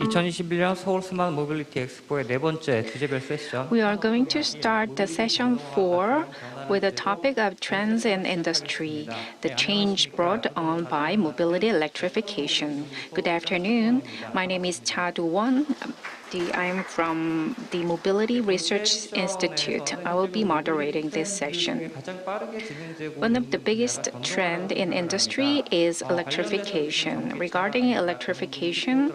2021년 서울 스마트 모빌리티 엑스포의 네 번째 주제별 세션. We are going to start the session 4 with the topic of trends in industry, the change brought on by mobility electrification. Good afternoon. My name is Cha Do-won. I'm from the Mobility Research Institute. I will be moderating this session. One of the biggest trends in industry is electrification. Regarding electrification,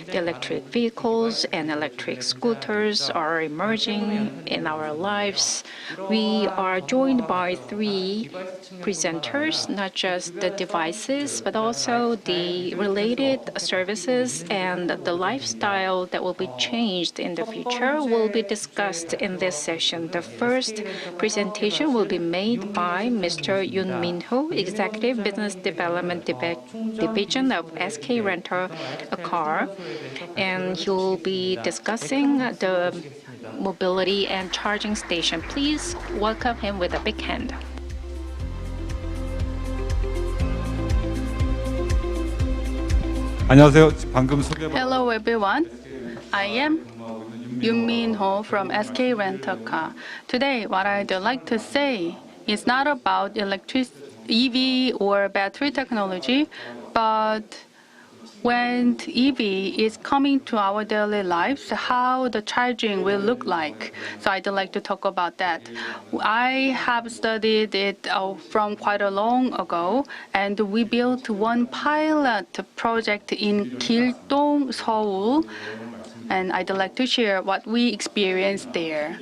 the electric vehicles and electric scooters are emerging in our lives. We are joined by three presenters, not just the devices, but also the related services and the lifestyle that will be changed in the future will be discussed in this session. The first presentation will be made by Mr. Yoon Min-ho, Executive Business Development Division of SK Renter a Car, and he will be discussing the mobility and charging station. Please welcome him with a big hand. Hello everyone. I am Yoon Min-ho from SK Rent-A-Car. Today, what I'd like to say is not about EV or battery technology, but when EV is coming to our daily lives, how the charging will look like. So I'd like to talk about that. I have studied it from quite a long ago, and we built one pilot project in Gil-dong, Seoul, and I'd like to share what we experienced there.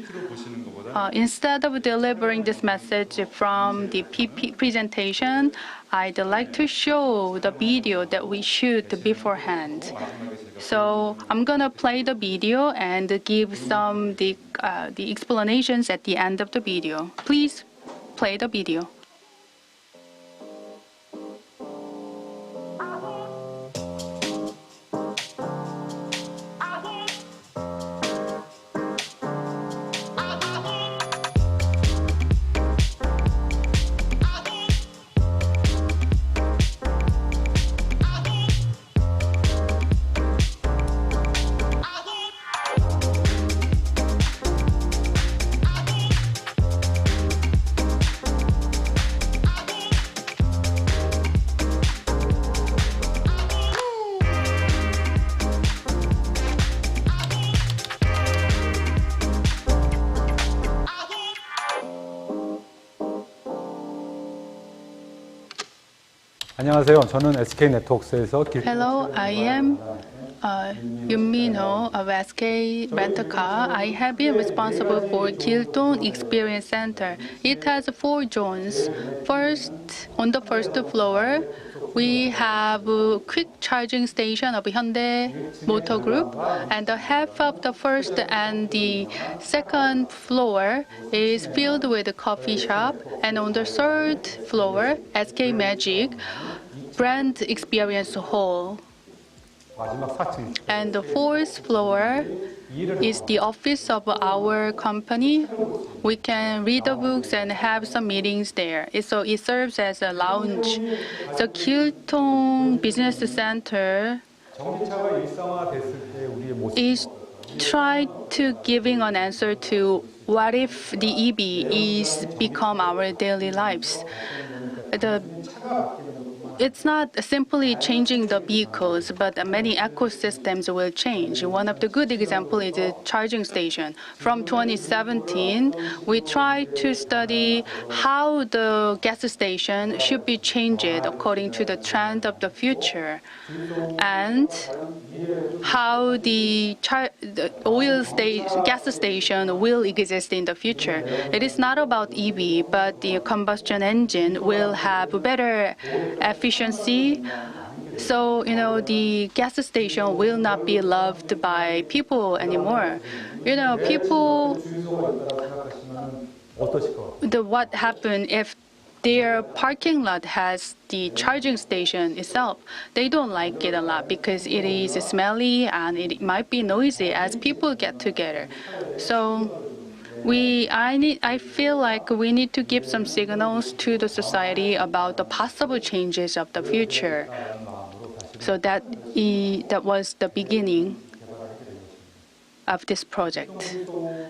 Instead of delivering this message from the PP presentation, I'd like to show the video that we shoot beforehand. So I'm gonna play the video and give some the explanations at the end of the video. Please play the video. 안녕하세요. 저는 SK 네트워크스에서 Hello, I am Yoon Min-ho of SK Rent-A-Car. I have been responsible for Gil-dong Experience Center. It has 4 zones. First, on the first floor, we have a quick charging station of Hyundai Motor Group, and the half of the first and the second floor is filled with a coffee shop, and on the third floor, SK Magic Brand Experience Hall. And the fourth floor is the office of our company. We can read the books and have some meetings there. So it serves as a lounge. The Gil-dong Business Center is trying to giving an answer to what if the EV is become our daily lives. It's not simply changing the vehicles, but many ecosystems will change. One of the good examples is the charging station. From 2017, we tried to study how the gas station should be changed according to the trend of the future, and how the gas station will exist in the future. It is not about EV, but the combustion engine will have better efficiency. So, the gas station will not be loved by people anymore. People, what happened if their parking lot has the charging station itself? They don't like it a lot because it is smelly and it might be noisy as people get together. So I feel like we need to give some signals to the society about the possible changes of the future. So that was the beginning of this project.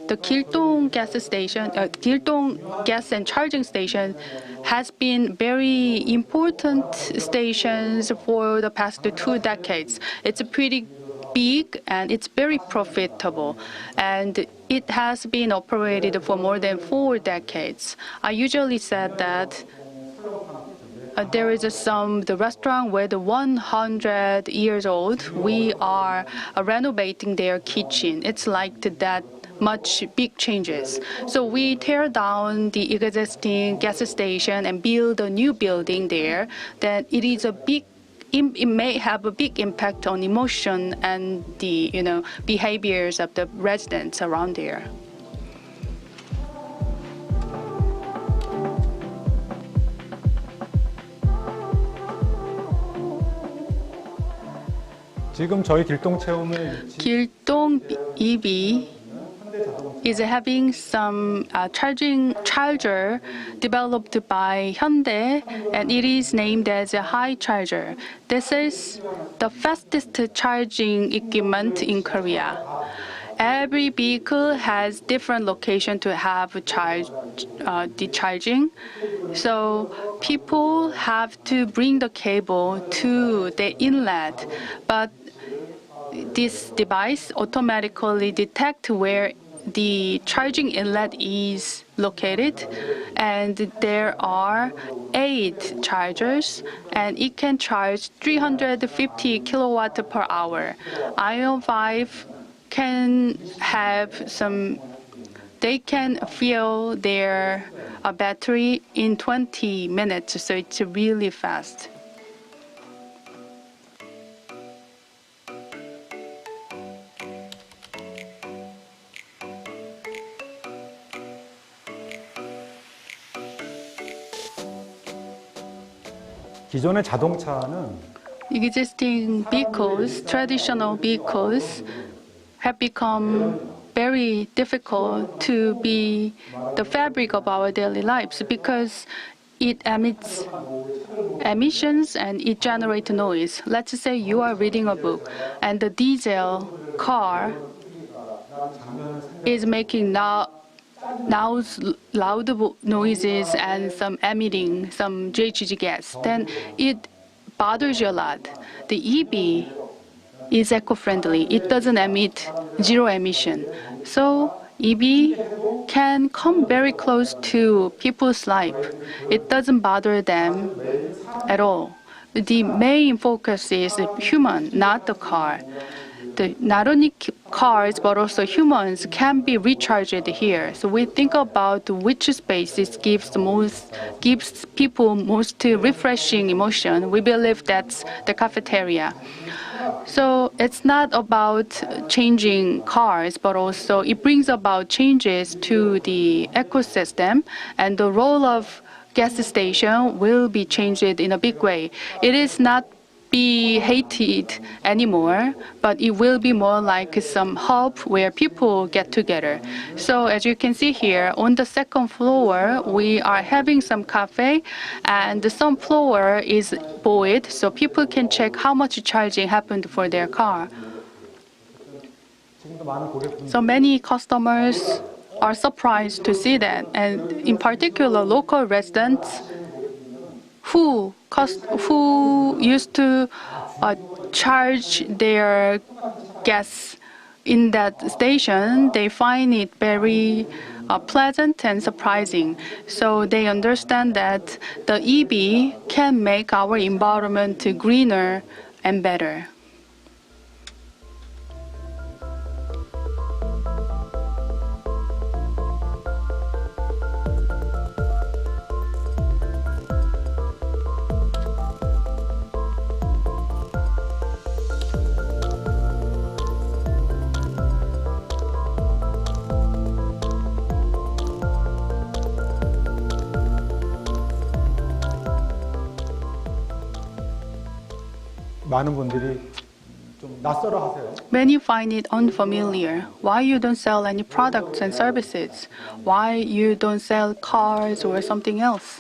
The Gildong gas station, Gildong gas and charging station, has been very important stations for the past 2 decades. It's pretty big and it's very profitable, and it has been operated for more than 4 decades. I usually said that there is the restaurant with 100 years old. We are renovating their kitchen. It's like that much big changes. So we tear down the existing gas station and build a new building there. Then it may have a big impact on emotion and the behaviors of the residents around there. 지금 저희 길동 체험은 Gildong EV is having some charger developed by Hyundai, and it is named as a high charger. This is the fastest charging equipment in Korea. Every vehicle has different location to have the charging. So people have to bring the cable to the inlet, but this device automatically detects where the charging inlet is located, and there are 8 chargers, and it can charge 350 kilowatt per hour. Ion 5 can have they can fill their battery in 20 minutes, so it's really fast. 기존의 자동차는 Existing vehicles, traditional vehicles, have become very difficult to be the fabric of our daily lives because it emits emissions and it generates noise. Let's say you are reading a book and the diesel car is making loud noises and emitting some GHG gas. Then it bothers you a lot. The EV is eco-friendly. It doesn't emit zero emission. So EV can come very close to people's life. It doesn't bother them at all. The main focus is the human, not the car. Not only cars, but also humans can be recharged here. So we think about which spaces gives people most refreshing emotion. We believe that's the cafeteria. So it's not about changing cars, but also it brings about changes to the ecosystem, and the role of gas station will be changed in a big way. It is not be hated anymore, but it will be more like some hub where people get together. So as you can see here, on the second floor, we are having some cafe, and some floor is void, so people can check how much charging happened for their car. So many customers are surprised to see that, and in particular, local residents who used to charge their gas in that station, they find it very pleasant and surprising. So they understand that the EV can make our environment greener and better. 많은 분들이 좀 낯설어 하세요. Many find it unfamiliar. Why you don't sell any products and services? Why you don't sell cars or something else?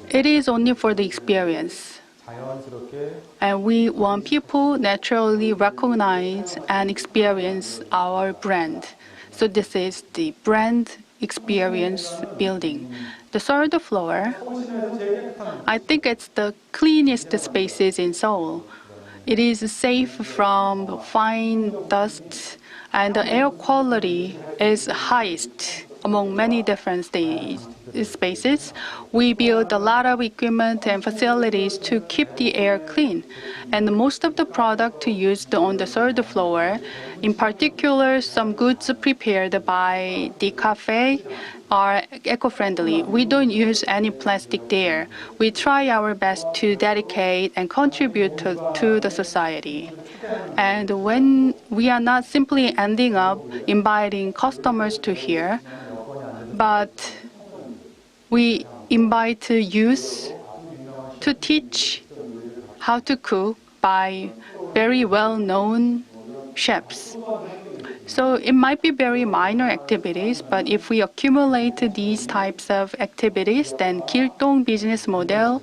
It is only for the experience. 자연스럽게 And we want people naturally recognize and experience our brand. So this is the brand experience building. The third floor, I think it's the cleanest spaces in Seoul. It is safe from fine dust, and the air quality is highest among many different spaces. We build a lot of equipment and facilities to keep the air clean. And most of the product used on the third floor, in particular, some goods prepared by the cafe, are eco-friendly. We don't use any plastic there. We try our best to dedicate and contribute to the society. And when we are not simply ending up inviting customers to here, but we invite youth to teach how to cook by very well-known chefs. So it might be very minor activities, but if we accumulate these types of activities, then Kiltong business model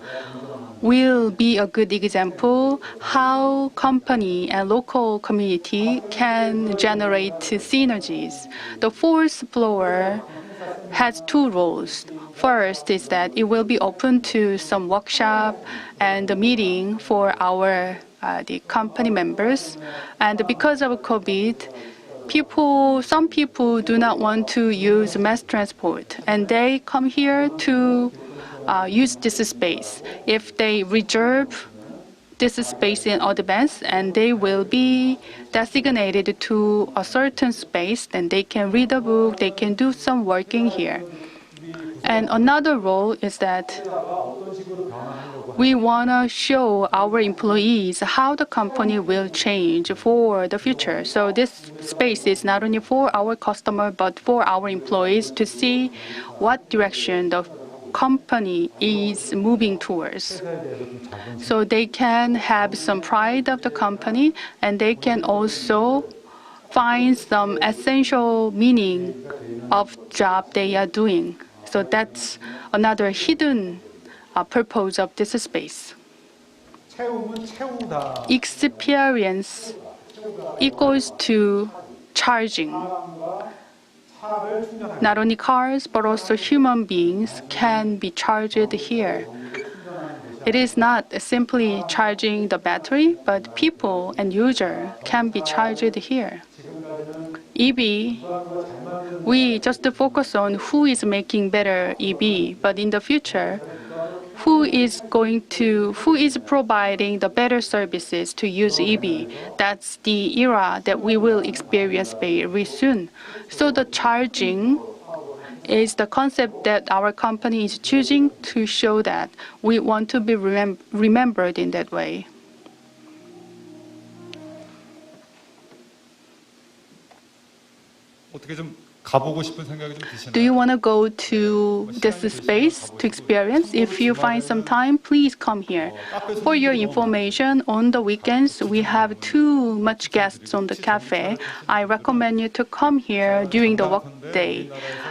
will be a good example how company and local community can generate synergies. The fourth floor has two roles. First is that it will be open to some workshop and a meeting for our the company members. And because of COVID, some people do not want to use mass transport, and they come here to use this space. If they reserve this space in advance and they will be designated to a certain space, then they can read a book, they can do some working here. And another role is that we want to show our employees how the company will change for the future. So this space is not only for our customer, but for our employees to see what direction the company is moving towards. So they can have some pride of the company, and they can also find some essential meaning of job they are doing. So that's another hidden purpose of this space. 채움은 채우다. Experience equals to charging. Not only cars, but also human beings can be charged here. It is not simply charging the battery, but people and user can be charged here. EV, we just focus on who is making better EV, but in the future, who is providing the better services to use EV? That's the era that we will experience very soon. So the charging is the concept that our company is choosing to show that we want to be remembered in that way. 어떻게 좀 가보고 싶은 생각이 좀 드시나요? Do you want to go to this space to experience? If you find some time, please come here. For your information, on the weekends, we have too much guests on the cafe. I recommend you to come here during the workday.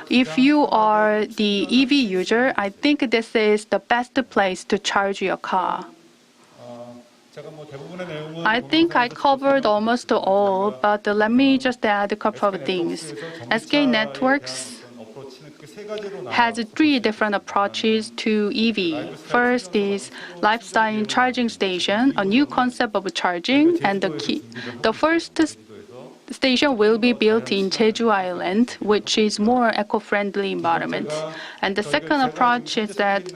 If you are the EV user, I think this is the best place to charge your car. 제가 뭐 대부분의 내용은 I think I covered almost all, but let me just add a couple of things. SK Networks 어프로치는 크게 세 가지로 has three different approaches to EV. First is lifestyle charging station, a new concept of charging, and the first station will be built in Jeju Island, which is more eco-friendly environment. And the second approach is that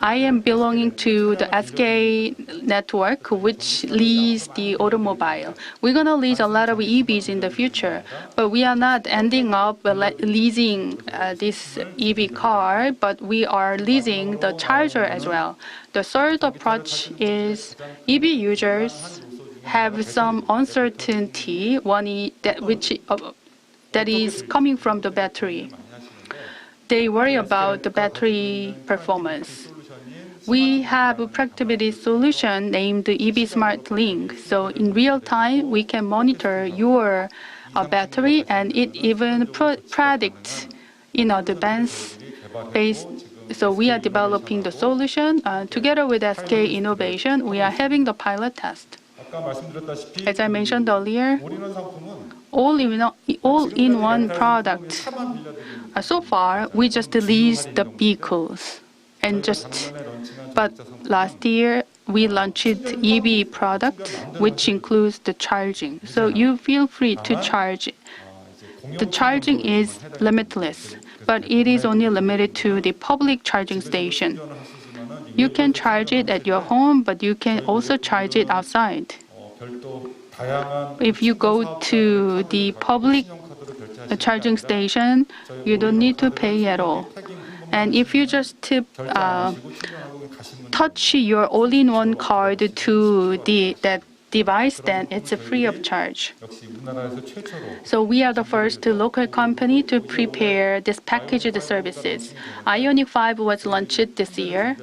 I am belonging to the SK network, which leads the automobile. We're going to lease a lot of EVs in the future, but we are not ending up leasing this EV car, but we are leasing the charger as well. The third approach is EV users have some uncertainty, that is coming from the battery. They worry about the battery performance. We have a productivity solution named EV Smart Link. So in real time, we can monitor your battery, and it even predicts in advance So we are developing the solution. Together with SK Innovation, we are having the pilot test. 아까 말씀드렸다시피 As I mentioned earlier, 올인원 상품은 all-in-one product. 차만 빌려드리는 So far, we just leased the vehicles. But last year, we launched EV product, which includes the charging. So you feel free to charge. The charging is limitless, but it is only limited to the public charging station. You can charge it at your home, but you can also charge it outside. 별도 다양한 If you go to the public charging station, you don't need to pay at all. And if you just touch your all-in-one card to that device, then it's free of charge. 역시 우리나라에서 최초로 So we are the first local company to prepare this packaged services. Ioniq 5 was launched this year,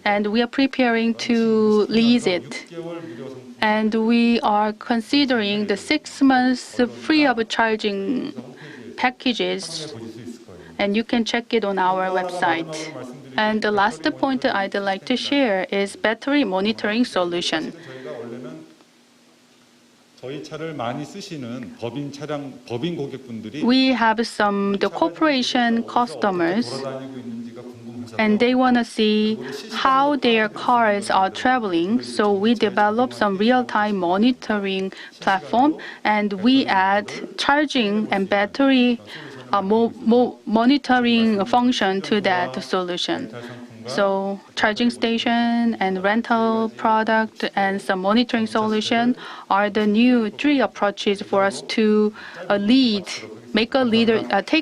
and we are preparing to lease it. 6개월 무료 상품 And we are considering the 6 months free of charging packages, 보실 수 있을 거예요. and you can check it on our website. And the last point I'd like to share is battery monitoring solution. 저희가 원래는 저희 차를 많이 쓰시는 법인 고객분들이 We have the corporation customers, 돌아다니고 있는지가 궁금하셔서 and they want to see how their cars are traveling. So we develop some real-time monitoring platform, and we add charging and battery monitoring function to that solution. So charging station and rental product and some monitoring solution are the new 3 approaches for us to take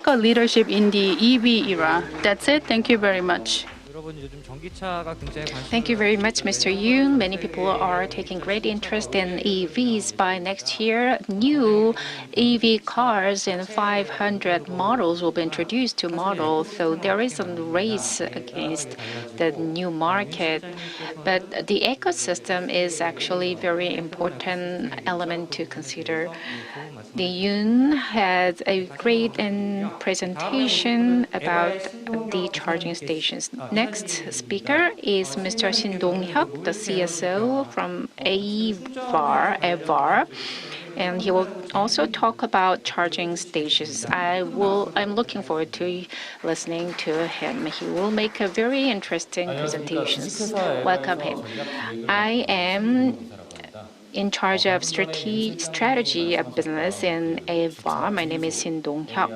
a leadership in the EV era. That's it. Thank you very much. 여러분 요즘 전기차가 굉장히 관심. Thank you very much, Mr. Yoon. Many people are taking great interest in EVs. By next year, new EV cars in 500 models will be introduced to model. So there is a race against the new market. But the ecosystem is actually very important element to consider. The Yoon had a great presentation about the charging stations. Next speaker is Mr. Shin Dong-hyuk, the CSO from AVAR, and he will also talk about charging stations. I'm looking forward to listening to him. He will make a very interesting presentations. Welcome him. I am in charge of strategy of business in AVAR. My name is Shin Dong-hyuk.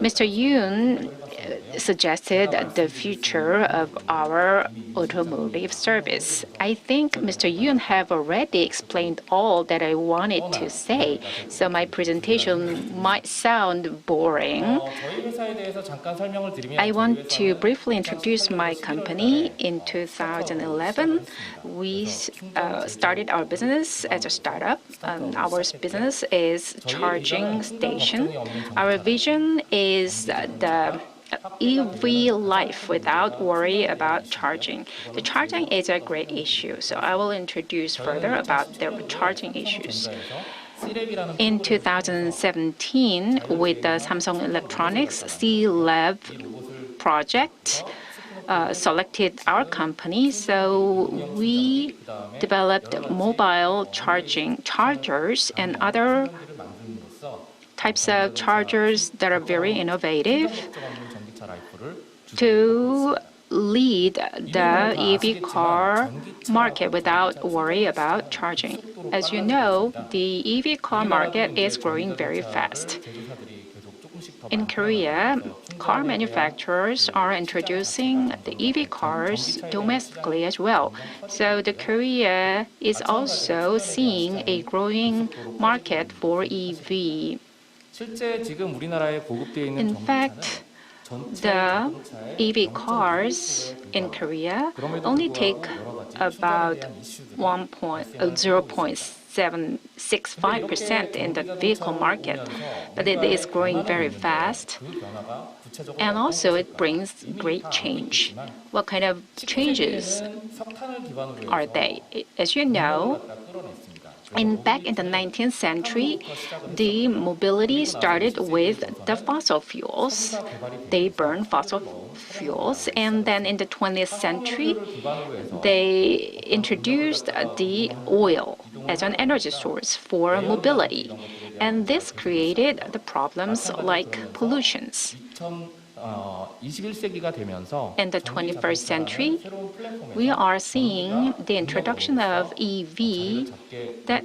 Mr. Yoon suggested the future of our automotive service. I think Mr. Yoon have already explained all that I wanted to say, so my presentation might sound boring. I want to briefly introduce my company. In 2011, we started our business as a startup. Our business is charging station. Our vision is the EV life without worry about charging. The charging is a great issue, so I will introduce further about the charging issues. In 2017, with the Samsung Electronics C-Lab project, selected our company, so we developed mobile chargers and other types of chargers that are very innovative to lead the EV car market without worry about charging. As you know, the EV car market is growing very fast. In Korea, car manufacturers are introducing the EV cars domestically as well. So the Korea is also seeing a growing market for EV. In fact, the EV cars in Korea only take about 0.765% in the vehicle market, but it is growing very fast. And also it brings great change. What kind of changes are they? As you know, Back in the 19th century, the mobility started with the fossil fuels. They burn fossil fuels, and then in the 20th century, they introduced the oil as an energy source for mobility. And this created the problems like pollutions. In the 21st century, we are seeing the introduction of EV that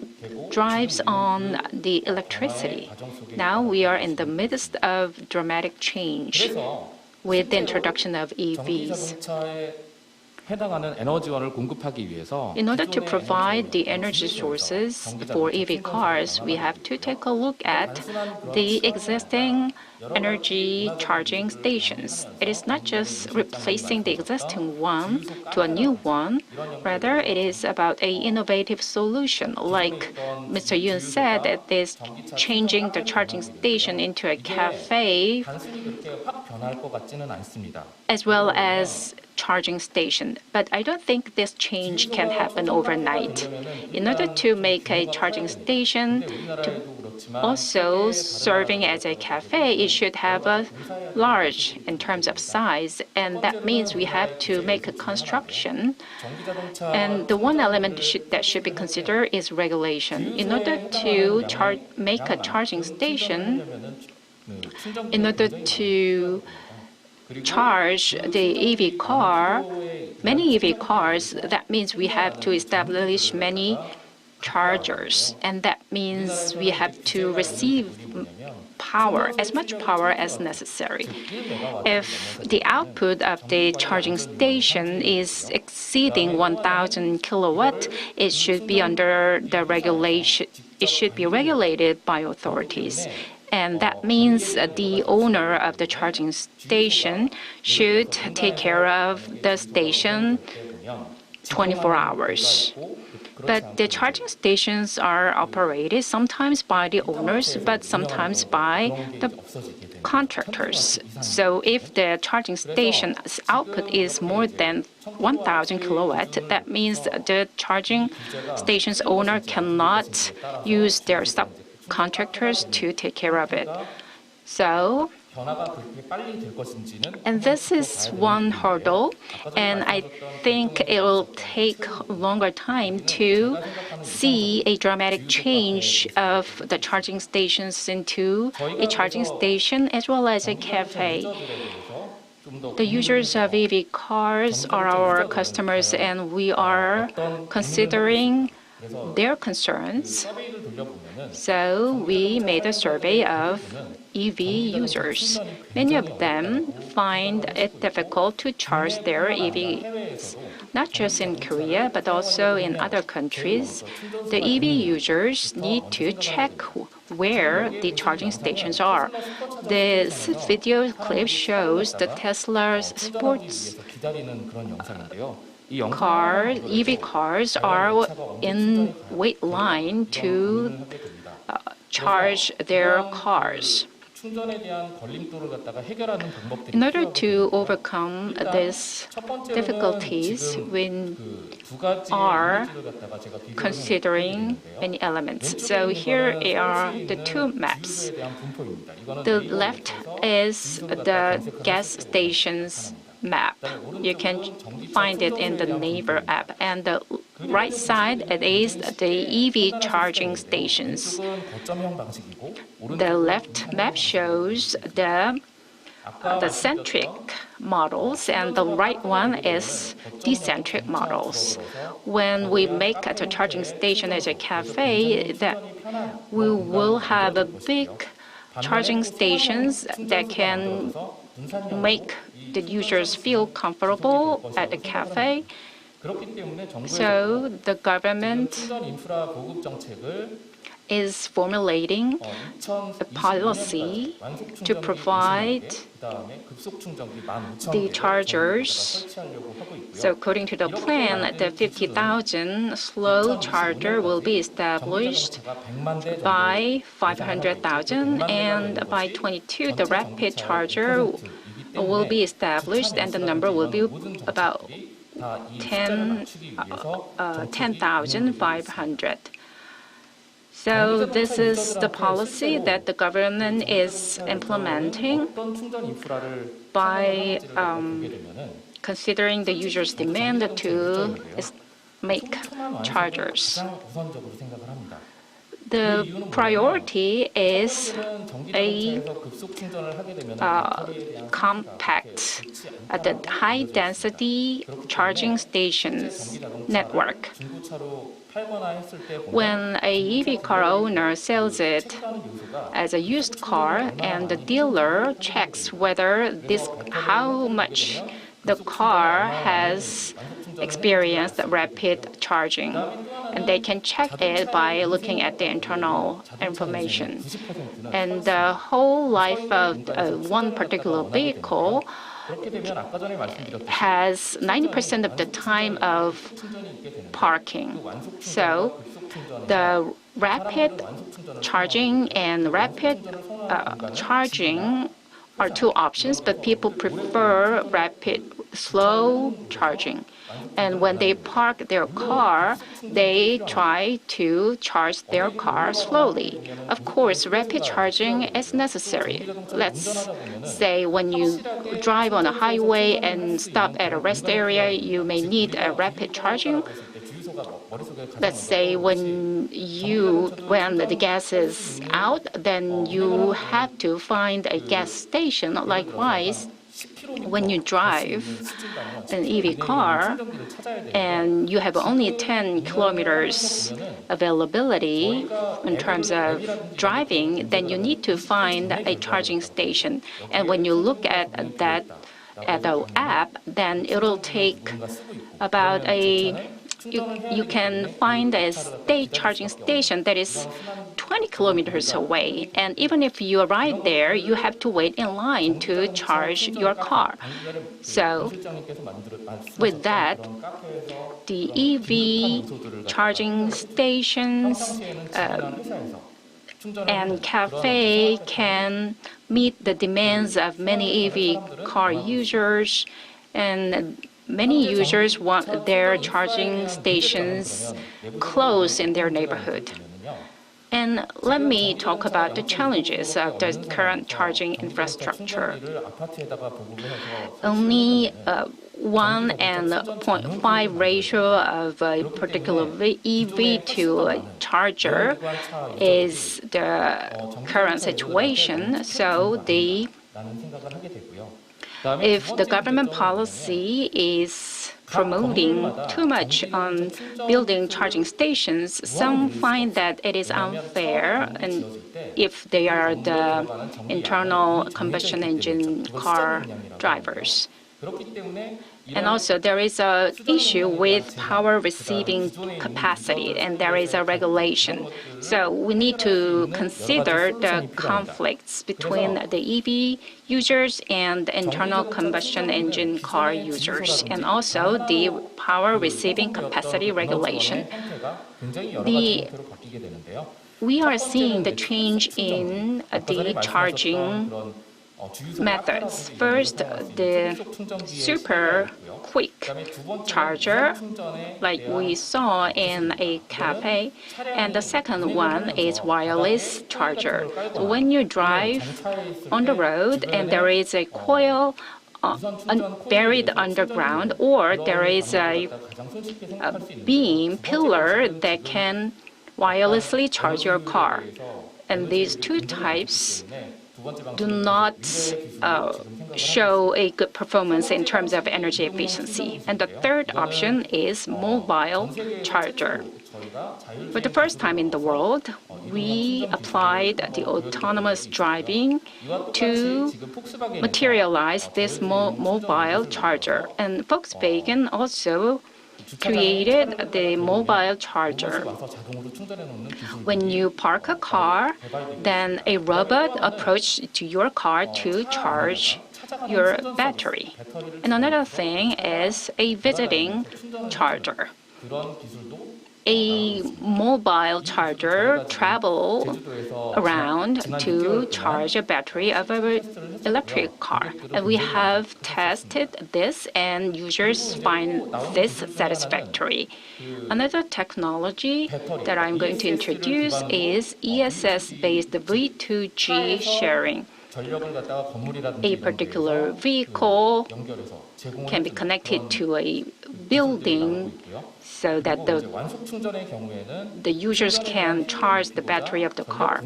drives on the electricity. Now we are in the midst of dramatic change with the introduction of EVs. In order to provide the energy sources for EV cars, we have to take a look at the existing energy charging stations. It is not just replacing the existing one to a new one. Rather, it is about an innovative solution. Like Mr. Yoon said, it is changing the charging station into a cafe as well as charging station. But I don't think this change can happen overnight. In order to make a charging station to also serving as a cafe, it should have a large in terms of size, and that means we have to make a construction. And the one element that should be considered is regulation. In order to make a charging station, in order to charge the EV car, many EV cars, that means we have to establish many chargers, and that means we have to receive power, as much power as necessary. If the output of the charging station is exceeding 1,000 kilowatt, it should be under the regulation. It should be regulated by authorities. And that means the owner of the charging station should take care of the station 24 hours. But the charging stations are operated sometimes by the owners, but sometimes by the contractors. So if the charging station's output is more than 1,000 kilowatt, that means the charging station's owner cannot use their subcontractors to take care of it. So, and this is one hurdle, and I think it will take a longer time to see a dramatic change of the charging stations into a charging station as well as a cafe. The users of EV cars are our customers, and we are considering their concerns. So we made a survey of EV users. Many of them find it difficult to charge their EVs, not just in Korea, but also in other countries. The EV users need to check where the charging stations are. This video clip shows the Tesla's sports EV cars are in wait line to charge their cars. In order to overcome these difficulties, we are considering many elements. So here are the two maps. The left is the gas stations map. You can find it in the Naver app. And the right side, it is the EV charging stations. The left map shows the centric models, and the right one is decentric models. When we make a charging station as a cafe, that we will have a big charging stations that can make the users feel comfortable at the cafe. So the government is formulating a policy to provide the chargers. So according to the plan, the 50,000 slow charger will be established by 500,000, and by 22, the rapid charger will be established, and the number will be about 10,500. So this is the policy that the government is implementing by considering the user's demand to make chargers. The priority is a compact, the high-density charging stations network. When a EV car owner sells it as a used car, and the dealer checks whether how much the car has experienced rapid charging, and they can check it by looking at the internal information. And the whole life of one particular vehicle has 90% of the time of parking. So the rapid charging and rapid charging are two options, but people prefer slow charging. And when they park their car, they try to charge their car slowly. Of course, rapid charging is necessary. Let's say when you drive on a highway and stop at a rest area, you may need a rapid charging. Let's say when the gas is out, then you have to find a gas station. Likewise, when you drive an EV car and you have only 10 kilometers availability in terms of driving, then you need to find a charging station. And when you look at the app, then it'll take about you can find a charging station that is 20 kilometers away. And even if you arrive there, you have to wait in line to charge your car. So with that, the EV charging stations and cafe can meet the demands of many EV car users, and many users want their charging stations close in their neighborhood. And let me talk about the challenges of the current charging infrastructure. Only 1:0.5 ratio of a particular EV to a charger is the current situation. So if the government policy is promoting too much on building charging stations, some find that it is unfair, and if they are the internal combustion engine car drivers. And also, there is an issue with power receiving capacity, and there is a regulation. So we need to consider the conflicts between the EV users and the internal combustion engine car users, and also the power receiving capacity regulation. We are seeing the change in the charging methods. First, the super quick charger, like we saw in a cafe, and the second one is wireless charger. So when you drive on the road and there is a coil buried underground, or there is a beam pillar that can wirelessly charge your car, and these two types do not show a good performance in terms of energy efficiency. And the third option is mobile charger. For the first time in the world, we applied the autonomous driving to materialize this mobile charger. And Volkswagen also created the mobile charger. When you park a car, then a robot approaches to your car to charge your battery. And another thing is a visiting charger. a mobile charger travel around to charge a battery of an electric car. And we have tested this, and users find this satisfactory. Another technology that I'm going to introduce is ESS-based V2G sharing. A particular vehicle can be connected to a building so that the users can charge the battery of the car.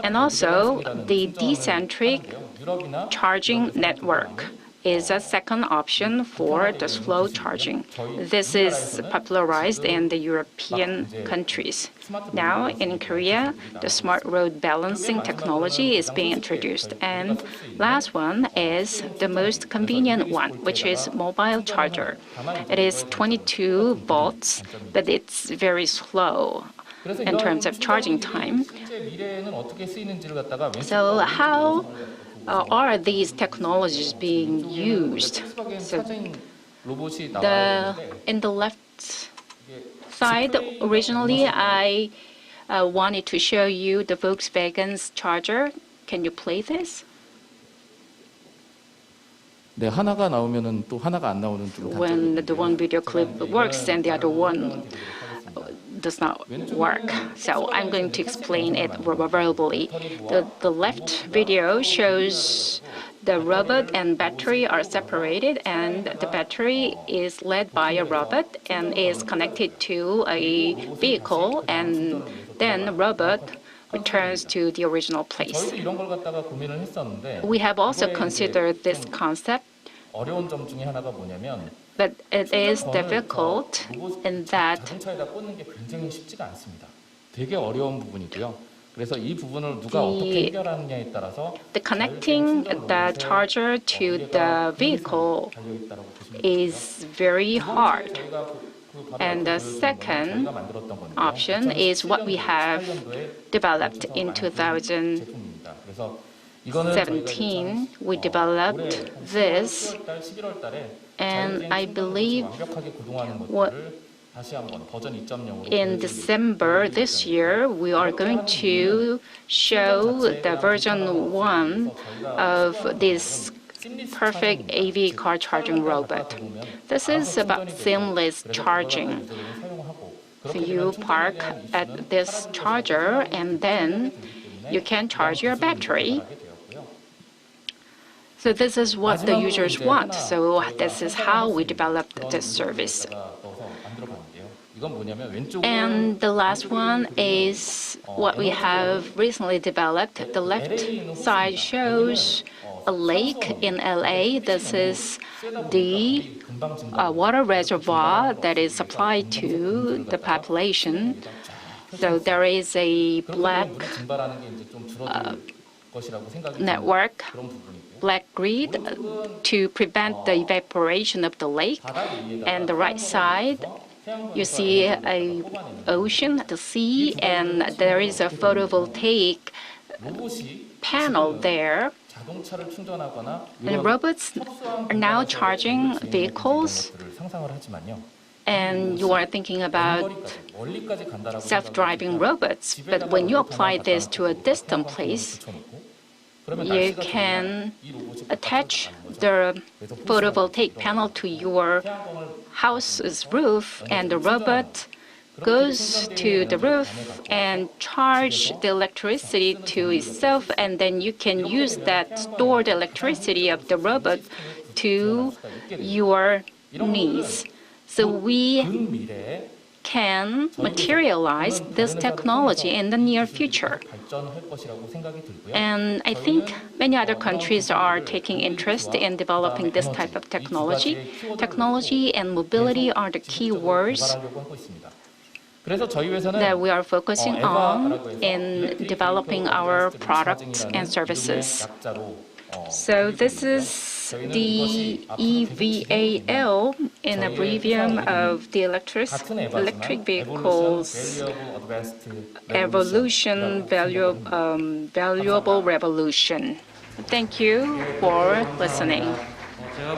And also, the decentric charging network is a second option for the slow charging. This is popularized in the European countries. Now, in Korea, the smart road balancing technology is being introduced. And last one is the most convenient one, which is mobile charger. It is 22 volts, but it's very slow in terms of charging time. So how are these technologies being used? So in the left side, originally I wanted to show you the Volkswagen's charger. Can you play this? 네, 하나가 나오면은 또 하나가 안 나오는 좀 When the one video clip works and the other one does not work. So I'm going to explain it verbally. The left video shows the robot and battery are separated, and the battery is led by a robot and is connected to a vehicle, and then the robot returns to the original place. We have also considered this concept, 어려운 점 중에 하나가 뭐냐면 but it is difficult in that 자동차에다 꽂는 게 굉장히 쉽지가 않습니다. 되게 어려운 부분이고요. 그래서 이 부분을 누가 어떻게 해결하느냐에 따라서 the connecting the charger to the vehicle is very hard. And the second option is what we have developed in 2017. We developed this, and I believe in December this year, we are going to show the version 1 of this perfect AV car charging robot. This is about seamless charging. So you park at this charger and then you can charge your battery. So this is what the users want. So this is how we developed this service. And the last one is what we have recently developed. The left side shows a lake in LA. This is the water reservoir that is supplied to the population. So there is a black network, black grid to prevent the evaporation of the lake. And the right side, you see an ocean, the sea, and there is a photovoltaic panel there. And robots are now charging vehicles, and you are thinking about self-driving robots. But when you apply this to a distant place, you can attach the photovoltaic panel to your house's roof, and the robot goes to the roof and charge the electricity to itself, and then you can use that stored electricity of the robot to your needs. So we can materialize this technology in the near future. And I think many other countries are taking interest in developing this type of technology. Technology and mobility are the key words that we are focusing on in developing our products and services. So this is the EVAL in abbrevium of the electric vehicles evolution, valuable revolution. Thank you for listening.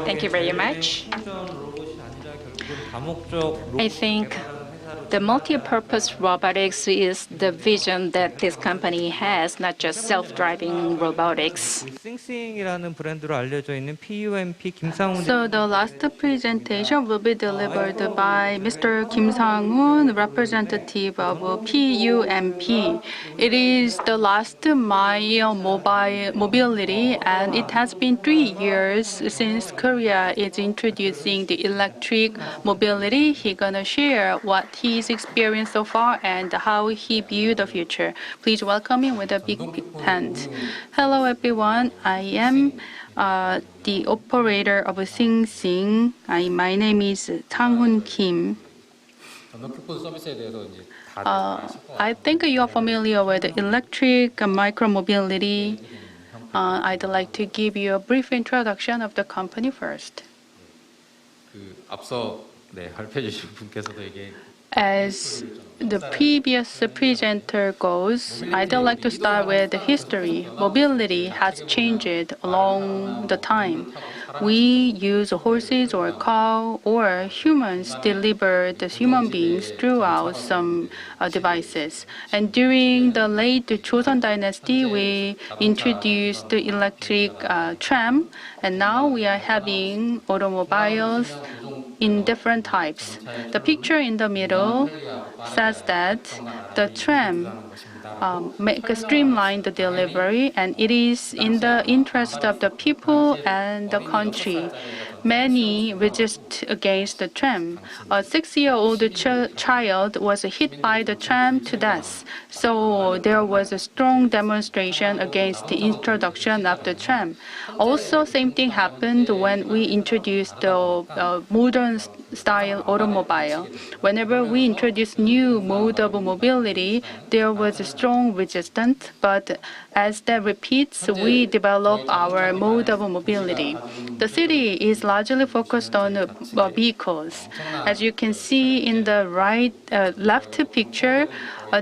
Thank you very much. I think The multi-purpose robotics is the vision that this company has, not just self-driving robotics. 싱싱이라는 브랜드로 알려져 있는 PUMP 김상훈 So the last presentation will be delivered by Mr. Kim Sang-hoon, representative of PUMP. It is the last mile mobility, and it has been 3 years since Korea is introducing the electric mobility. He's gonna share what he's experienced so far and how he views the future. Please welcome him with a big hand. Hello, everyone. I am the operator of Sing Sing. My name is Sang-hoon Kim. I think you are familiar with electric micromobility. I'd like to give you a brief introduction of the company first. 앞서 발표해 주신 분께서도 As the previous presenter goes, I'd like to start with the history. Mobility has changed along the time. We use horses or cow or humans deliver the human beings throughout some devices. And during the late Joseon dynasty, we introduced the electric tram, and now we are having automobiles in different types. The picture in the middle says that the tram streamline the delivery, and it is in the interest of the people and the country. Many resist against the tram. A 6-year-old child was hit by the tram to death. So there was a strong demonstration against the introduction of the tram. Also, same thing happened when we introduced the modern style automobile. Whenever we introduce new mode of mobility, there was a strong resistance, but as that repeats, we develop our mode of mobility. The city is largely focused on vehicles. As you can see in the left picture,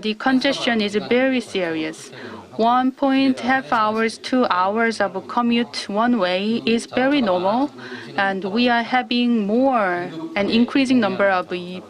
the congestion is very serious. 1.5 hours, 2 hours of commute one way is very normal, and we are having an increasing number of the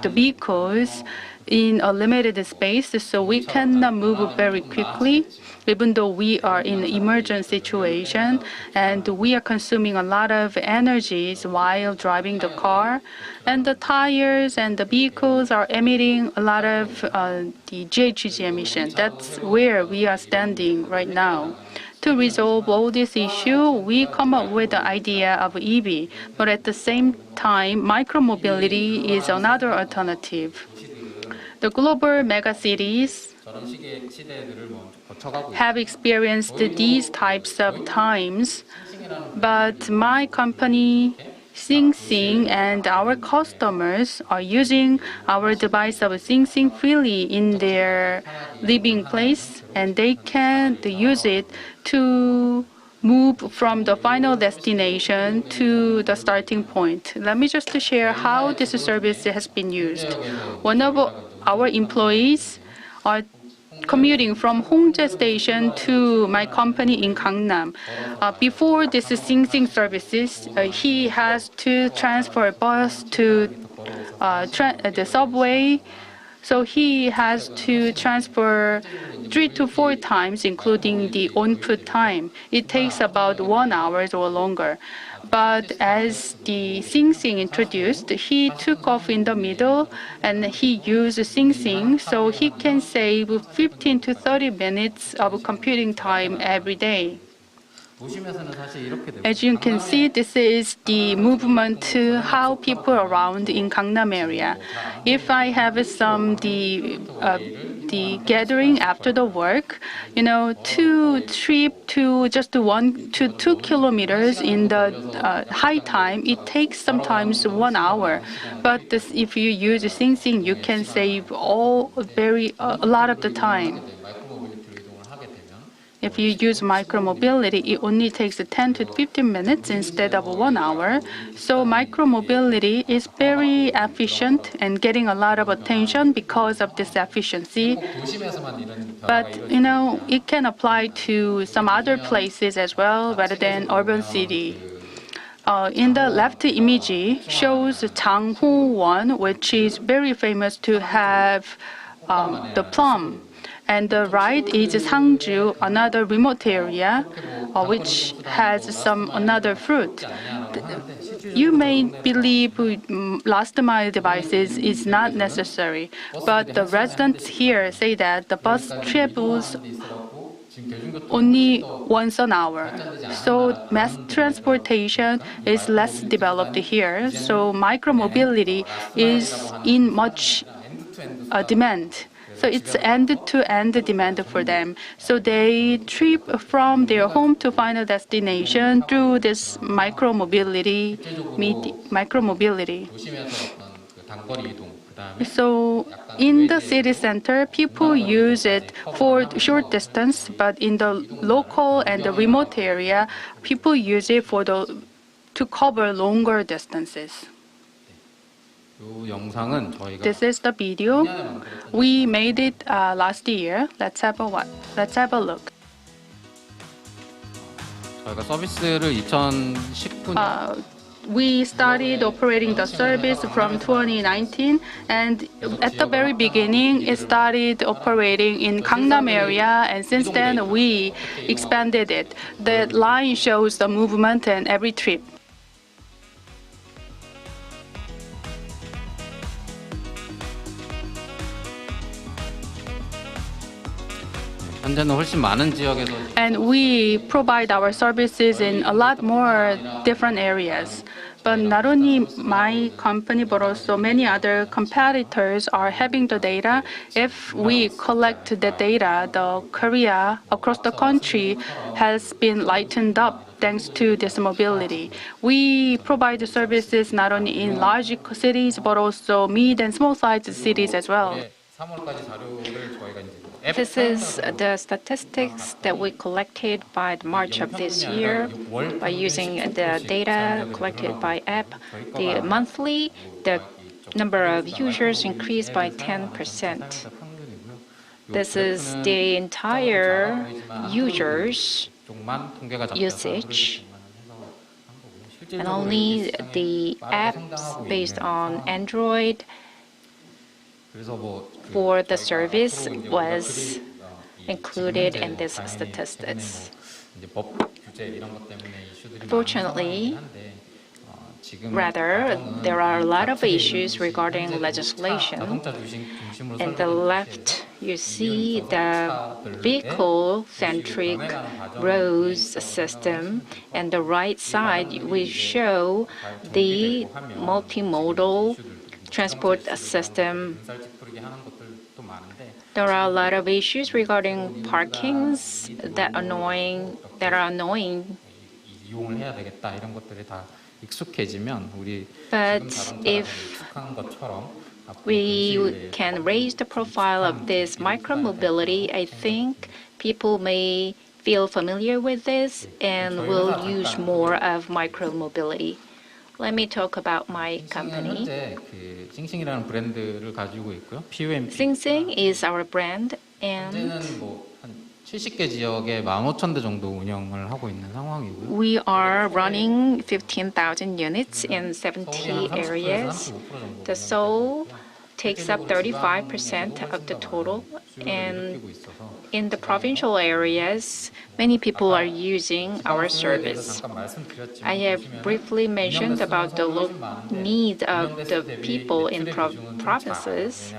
vehicles in a limited space, so we cannot move very quickly, even though we are in an emergent situation, and we are consuming a lot of energies while driving the car, and the tires and the vehicles are emitting a lot of the GHG emission. That's where we are standing right now. To resolve all this issue, we come up with the idea of EV, but at the same time, micromobility is another alternative. The global megacities have experienced these types of times, but my company, Sing Sing, and our customers are using our device of Sing Sing freely in their living place, and they can use it to move from the final destination to the starting point. Let me just share how this service has been used. One of our employees are commuting from Hongjae Station to my company in Gangnam. Before this Sing Sing services, he has to transfer a bus to the subway. So he has to transfer 3 to 4 times, including the on-foot time. It takes about 1 hour or longer. But as the Sing Sing introduced, he took off in the middle and he used Sing Sing, so he can save 15 to 30 minutes of computing time every day. As you can see, this is the movement to how people around in Gangnam area. If I have the gathering after the work, to trip to just 1 to 2 kilometers in the high time, it takes sometimes 1 hour. But if you use Sing Sing, you can save a lot of the time. If you use micromobility, it only takes 10 to 15 minutes instead of 1 hour. So micromobility is very efficient and getting a lot of attention because of this efficiency. But, it can apply to some other places as well rather than urban city. in the left image shows Jangho-won, which is very famous to have the plum. And the right is Sangju, another remote area, which has some another fruit. You may believe last mile devices is not necessary, but the residents here say that the bus travels only once an hour. So mass transportation is less developed here. So micromobility is in much demand. So it's end-to-end demand for them. So they trip from their home to final destination through this micromobility. So in the city center, people use it for short distance, but in the local and the remote area, people use it to cover longer distances. This is the video. We made it last year. Let's have a look. 저희가 서비스를 2019년 We started operating the service from 2019, and at the very beginning, it started operating in Gangnam area, and since then we expanded it. The line shows the movement and every trip. 현재는 훨씬 많은 지역에서 And we provide our services in a lot more different areas. But not only my company, but also many other competitors are having the data. If we collect the data, the Korea across the country has been lightened up thanks to this mobility. We provide services not only in large cities, but also mid and small-sized cities as well. 3월까지 자료를 저희가 이제 This is the statistics that we collected by March of this year by using the data collected by app. The monthly, the number of users increased by 10%. This is the entire users usage, and only the apps based on Android for the service was included in this statistics. Fortunately, rather, there are a lot of issues regarding legislation. In the left, you see the vehicle-centric roads system, and the right side, we show the multimodal transport system. There are a lot of issues regarding parkings that are annoying. But if we can raise the profile of this micromobility, I think people may feel familiar with this and will use more of micromobility. Let me talk about my company. 싱싱이라는 브랜드를 가지고 있고요. PUMP. Sing is our brand, and 현재는 한 70개 지역에 15,000대 정도 운영을 하고 있는 상황이고요. we are running 15,000 units in 70 areas. The Seoul takes up 35% of the total, and in the provincial areas, many people are using our service. I have briefly mentioned about the need of the people in provinces,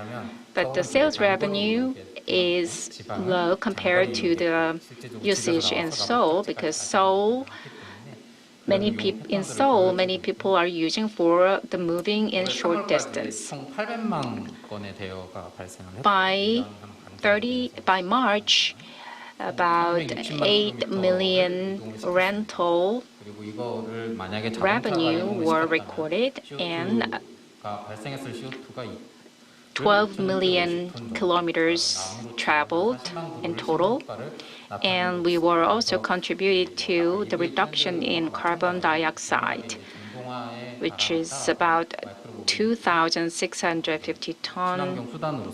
but the sales revenue is low compared to the usage in Seoul, because many people are using for the moving in short distance. By March, about 8 million rental revenue were recorded, and 12 million kilometers traveled in total. And we were also contributed to the reduction in carbon dioxide, which is about 2,650 ton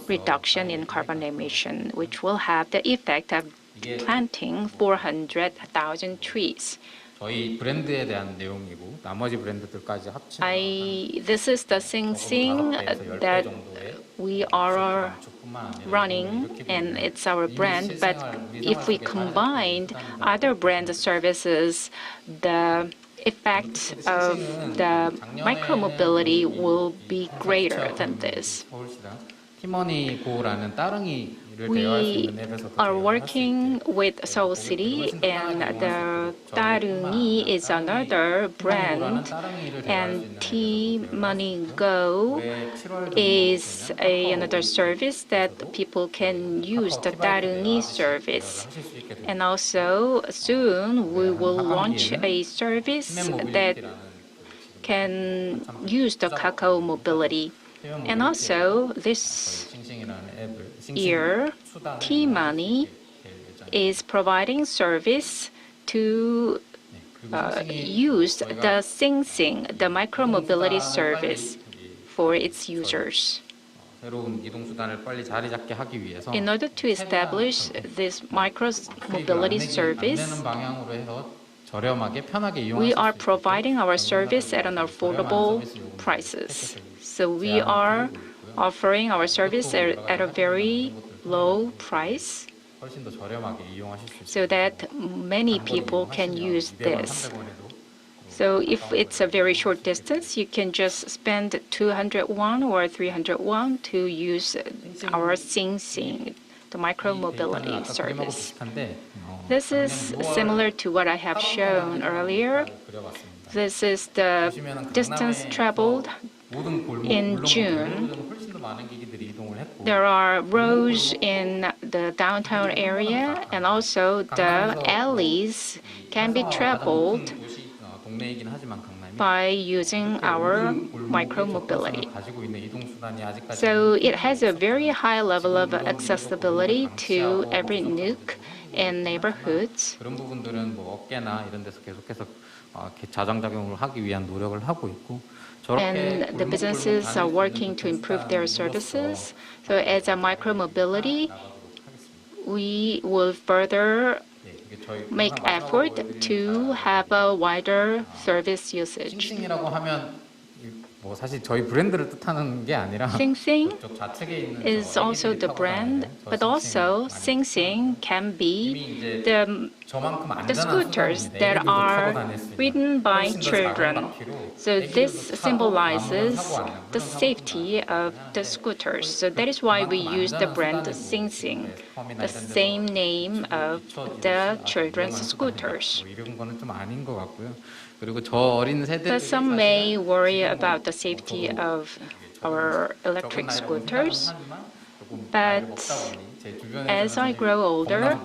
reduction in carbon emission, which will have the effect of planting 400,000 trees. 저희 브랜드에 대한 내용이고 나머지 브랜드들까지 합치면 This is the Sing that we are running, and it's our brand. But if we combined other brand services, the effect of the micromobility will be greater than this. 서울시랑 티머니고라는 따릉이를 대여할 수 We 있는 앱에서 are working with Seoul City, and the Darungi is another brand, and T-Money Go is another service that people can use, the Darungi service. And also soon we will launch a service that can use the Kakao mobility. And also this year, T-Money is providing service to use the Sing, the micromobility service for its users. 새로운 이동 수단을 빨리 자리 잡게 하기 위해서 In order to establish this micromobility service, 안 되는 방향으로 해서 저렴하게 편하게 이용할 we 수 are 있도록 providing our service at an affordable prices. So we are offering our service at a very low price 훨씬 더 저렴하게 이용하실 수 있어요. so that many people can use this. So if it's a very short distance, you can just spend 200 won or 300 won to use our Sing, the micromobility service. This is similar to what I have shown earlier. This is the distance traveled in June. There are roads in the downtown area, and also the alleys can be traveled by using our micromobility. So it has a very high level of accessibility to every nook and neighborhoods. 그런 부분들은 뭐 업계나 이런 데서 계속해서 자장작용을 하기 위한 노력을 하고 있고 And the businesses are working to improve their services. So as a micromobility, we will further make effort to have a wider service usage. 싱싱이라고 하면 뭐 사실 저희 브랜드를 뜻하는 게 아니라 Sing 저 좌측에 있는 is also the brand, but also Sing can be the scooters that are ridden by children. So this symbolizes the safety of the scooters. So that is why we use the brand Sing, the same name of the children's scooters. 이런 거는 좀 아닌 것 같고요. 그리고 저 어린 세대들이 But some may worry about the safety of our electric scooters. But as I grow older,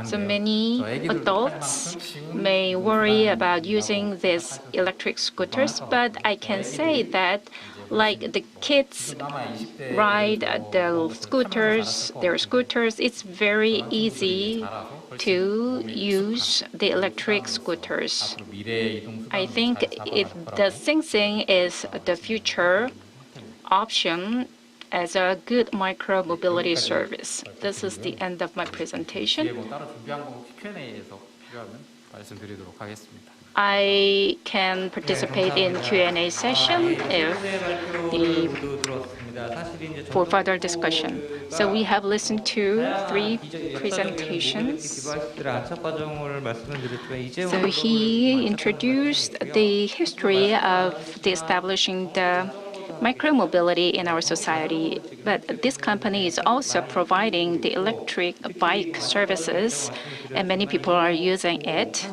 so many adults may worry about using these electric scooters, but I can say that like the kids ride their scooters, it's very easy to use the electric scooters. I think the Sing is the future option as a good micro-mobility service. This is the end of my presentation. I can participate in Q&A session for further discussion. So we have listened to 3 presentations. So he introduced the history of the establishing the micromobility in our society, but this company is also providing the electric bike services, and many people are using it.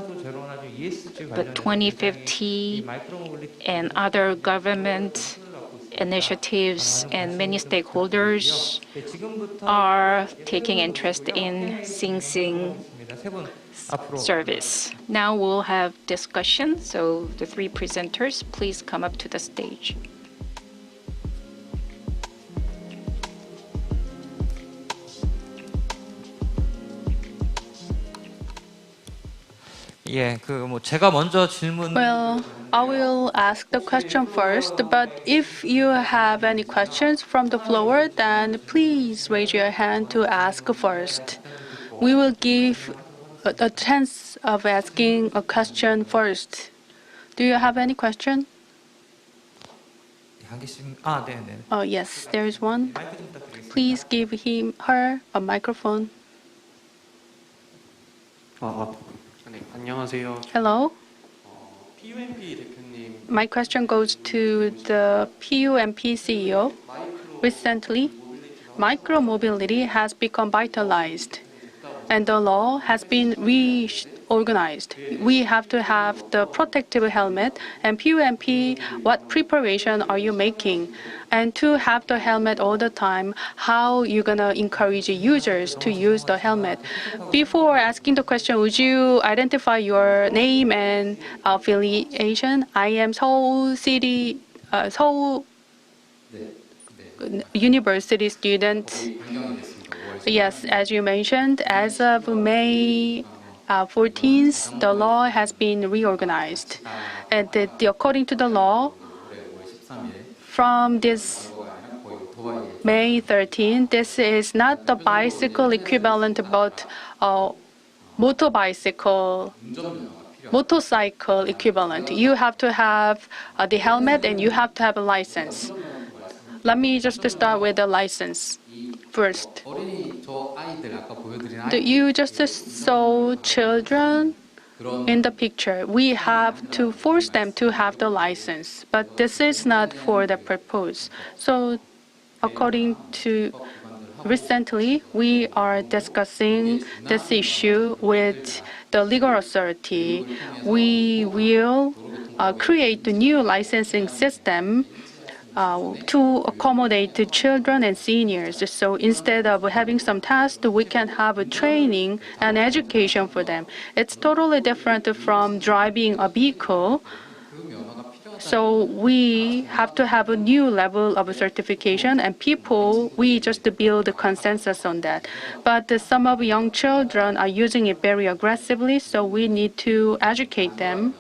But 2050 and other government initiatives and many stakeholders are taking interest in Sing service. Now we'll have discussion, so the 3 presenters, please come up to the stage. 제가 먼저 질문. Well, I will ask the question first, but if you have any questions from the floor, then please raise your hand to ask first. We will give a chance of asking a question first. Do you have any question? 한 개씩 네, 네. Oh, yes, there is one. 마이크 좀 부탁드리겠습니다. Please give her a microphone. 네, 안녕하세요. Hello. PUMP 대표님, My question goes to the PUMP CEO. Recently, micromobility has become vitalized, and the law has been reorganized. We have to have the protective helmet. And PUMP, what preparation are you making? And to have the helmet all the time, how you gonna encourage users to use the helmet? Before asking the question, would you identify your name and affiliation? I am Seoul University student. Yes, as you mentioned, as of May 14th, the law has been reorganized. And according to the law, from this May 13th, this is not the bicycle equivalent, but motorcycle equivalent. You have to have the helmet and you have to have a license. Let me just start with the license first. You just saw children in the picture. We have to force them to have the license, but this is not for the purpose. So according to recently, we are discussing this issue with the legal authority. We will create a new licensing system to accommodate the children and seniors. So instead of having some tasks, we can have a training and education for them. It's totally different from driving a vehicle. So we have to have a new level of certification, and people, we just build a consensus on that. But some of young children are using it very aggressively, so we need to educate them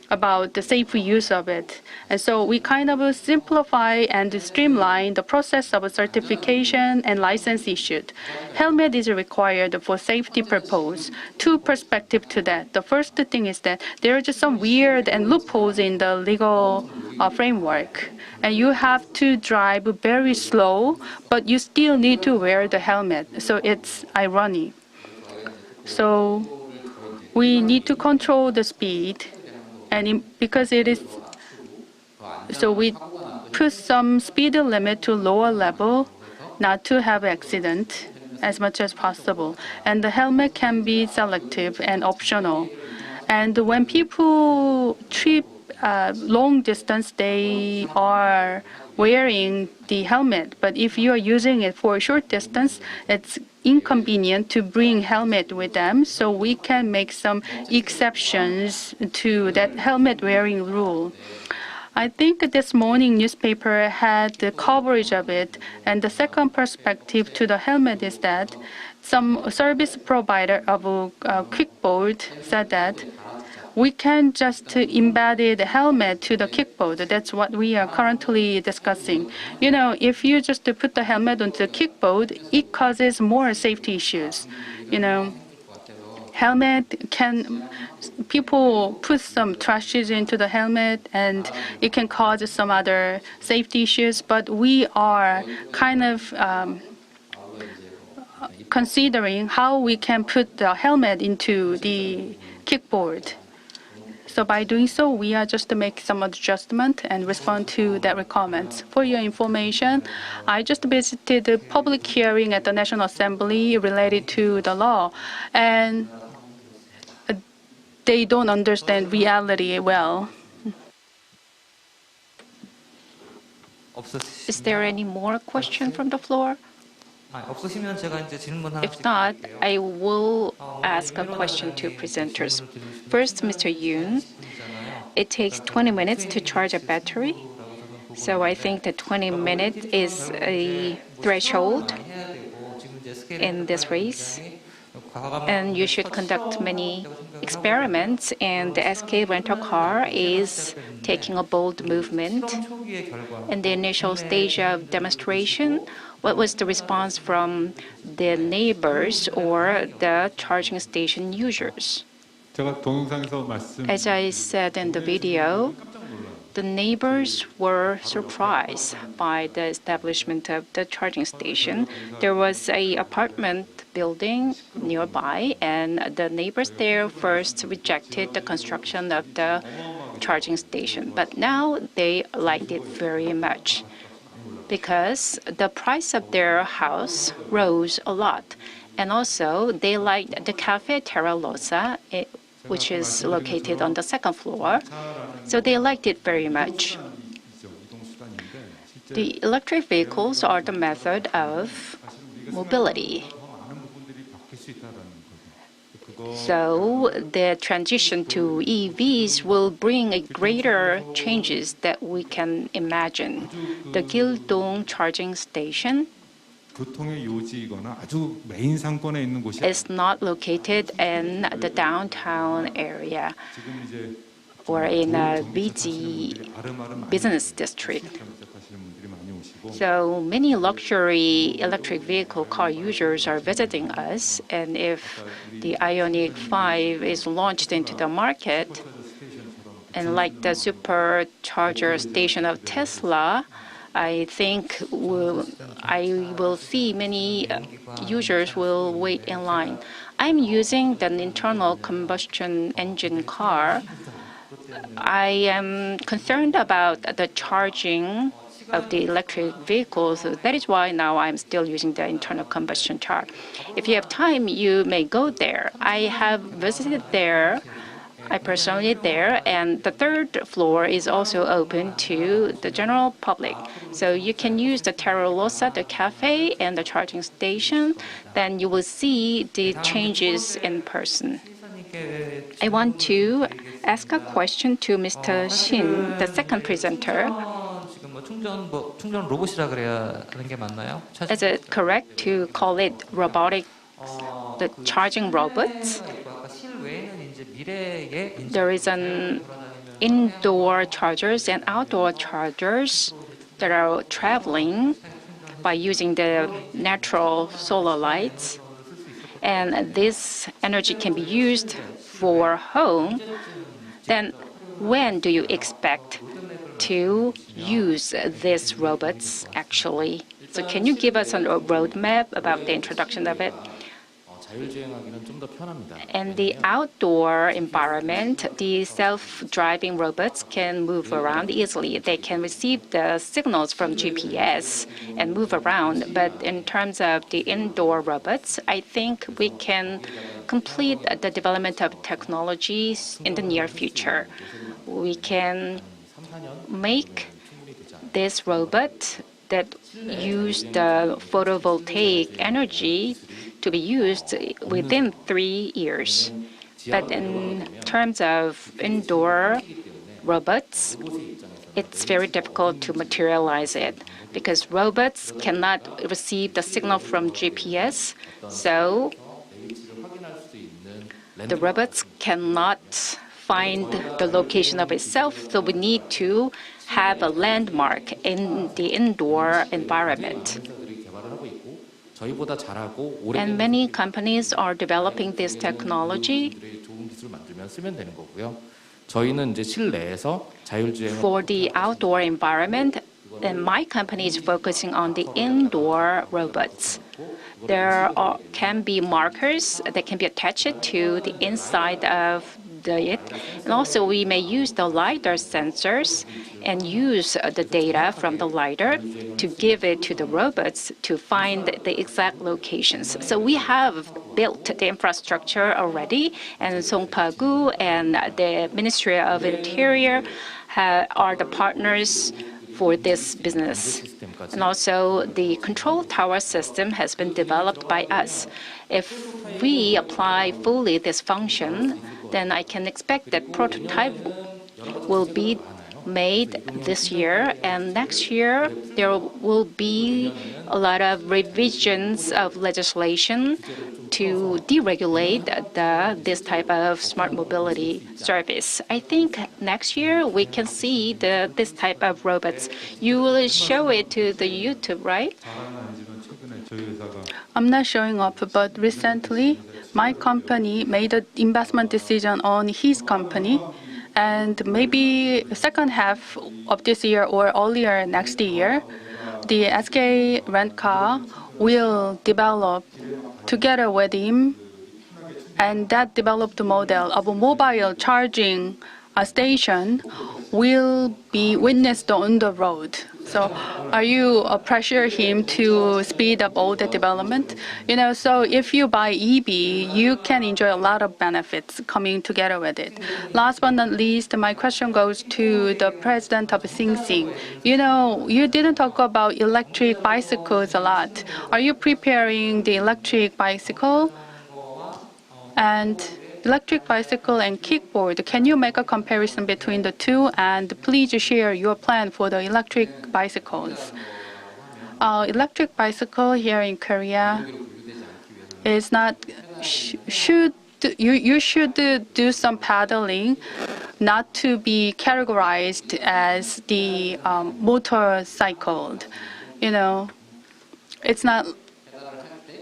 about the safe use of it. And so we kind of simplify and streamline the process of certification and license issued. Helmet is required for safety purpose. Two perspectives to that. The first thing is that there are just some weird and loopholes in the legal framework. And you have to drive very slow, but you still need to wear the helmet. So it's ironic. So we need to control the speed. And because it is, so we put some speed limit to lower level, not to have accident as much as possible. And the helmet can be selective and optional. And when people trip long distance, they are wearing the helmet. But if you are using it for a short distance, it's inconvenient to bring helmet with them, so we can make some exceptions to that helmet wearing rule. I think this morning newspaper had the coverage of it, and the second perspective to the helmet is that some service provider of a kickboard said that we can just embed the helmet to the kickboard. That's what we are currently discussing. You know, if you just put the helmet onto the kickboard, it causes more safety issues. You know, helmet can, people put some trashes into the helmet and it can cause some other safety issues, but we are kind of considering how we can put the helmet into the kickboard. So by doing so, we are just to make some adjustment and respond to that comments. For your information, I just visited the public hearing at the National Assembly related to the law, and they don't understand reality well. Is there any more question from the floor? 없으시면 제가 이제 질문 하나씩 If not, I will ask a question to presenters. First, Mr. Yoon, it takes 20 minutes to charge a battery. So I think that 20 minutes is a threshold in this race. and you should conduct many experiments, and the SK rental car is taking a bold movement. In the initial stage of demonstration, what was the response from the neighbors or the charging station users? 제가 동영상에서 말씀 As I said in the video, the neighbors were surprised by the establishment of the charging station. There was an apartment building nearby, and the neighbors there first rejected the construction of the charging station. But now they liked it very much because the price of their house rose a lot. And also, they liked the Cafe Terra Rosa, which is located on the second floor. So they liked it very much. The electric vehicles are the method of mobility. So the transition to EVs will bring a greater changes that we can imagine. The Gildong charging station 교통의 요지이거나 아주 메인 상권에 있는 곳이 is not located in the downtown area 지금 이제 or in a busy business district. So many luxury electric vehicle car users are visiting us, and if the Ioniq 5 is launched into the market, and like the supercharger station of Tesla, I think I will see many users will wait in line. I'm using an internal combustion engine car. I am concerned about the charging of the electric vehicles. That is why now I'm still using the internal combustion car. If you have time, you may go there. I have visited there. I personally there, and the third floor is also open to the general public. So you can use the Terra Rosa, the cafe, and the charging station. Then you will see the changes in person. I want to ask a question to Mr. Shin, the second presenter. 지금 충전 로봇이라 그래야 하는 게 맞나요? Is it correct to call it robotic, the charging robots? 아까 실외에는 이제 미래의 There is an indoor chargers and outdoor chargers that are traveling by using the natural solar lights. And this energy can be used for home. Then when do you expect to use these robots actually? So can you give us a roadmap about the introduction of it? 자율주행하기는 좀 더 편합니다. In the outdoor environment, the self-driving robots can move around easily. They can receive the signals from GPS and move around. But in terms of the indoor robots, I think we can complete the development of technologies in the near future. We can make this robot that use the photovoltaic energy to be used within 3 years. But in terms of indoor robots, it's very difficult to materialize it because robots cannot receive the signal from GPS, so the robots cannot find the location of itself, so we need to have a landmark in the indoor environment. 저희보다 잘하고 오래 And many companies are developing this technology. 좋은 기술 만들면 쓰면 되는 거고요. 저희는 이제 실내에서 자율주행을 For the outdoor environment, and my company is focusing on the indoor robots. Can be markers that can be attached to the inside of it. And also we may use the LiDAR sensors and use the data from the LiDAR to give it to the robots to find the exact locations. So we have built the infrastructure already, and Mapo-gu and the Ministry of Interior are the partners for this business. And also the control tower system has been developed by us. If we apply fully this function, then I can expect that prototype will be made this year, and next year there will be a lot of revisions of legislation to deregulate this type of smart mobility service. I think next year we can see this type of robots. You will show it to the YouTube, right? I'm not showing up, but recently my company made an investment decision on his company, and maybe second half of this year or earlier next year, the SK Rent Car will develop together with him, and that developed model of a mobile charging station will be witnessed on the road. So are you pressure him to speed up all the development? So if you buy EV, you can enjoy a lot of benefits coming together with it. Last but not least, my question goes to the president of Sing Sing. You didn't talk about electric bicycles a lot. Are you preparing the electric bicycle? And electric bicycle and kickboard, can you make a comparison between the two? And please share your plan for the electric bicycles. Electric bicycle here in Korea is not, you should do some paddling, not to be categorized as the motorcycle. It's not,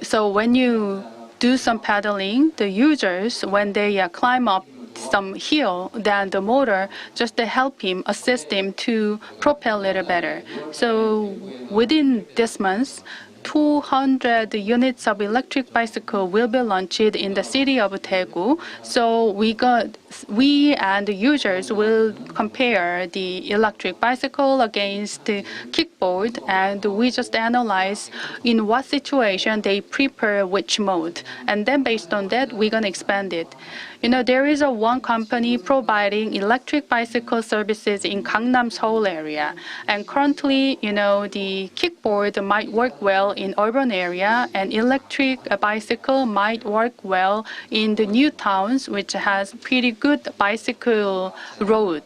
so when you do some paddling, the users, when they climb up some hill, then the motor just to help him, assist him to propel a little better. So within this month, 200 units of electric bicycle will be launched in the city of Daegu. So we and the users will compare the electric bicycle against the kickboard, and we just analyze in what situation they prepare which mode. And then based on that, we're going to expand it. There is one company providing electric bicycle services in Gangnam, Seoul area. And currently, the kickboard might work well in urban area, and electric bicycle might work well in the new towns, which has pretty good bicycle road.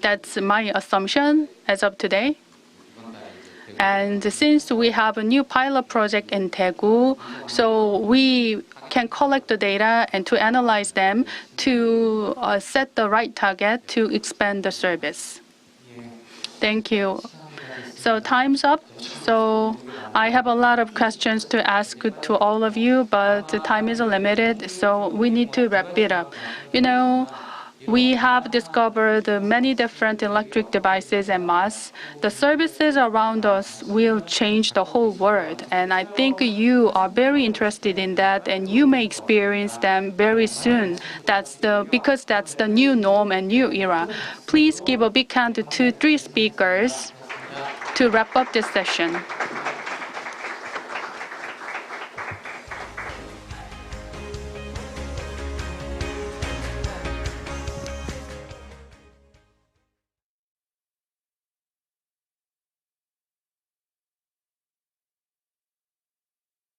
That's my assumption as of today. And since we have a new pilot project in Daegu, so we can collect the data and to analyze them to set the right target to expand the service. Thank you. So time's up. So I have a lot of questions to ask to all of you, but the time is limited, so we need to wrap it up. We have discovered many different electric devices and mass. The services around us will change the whole world, and I think you are very interested in that, and you may experience them very soon. Because that's the new norm and new era. Please give a big hand to 3 speakers to wrap up this session.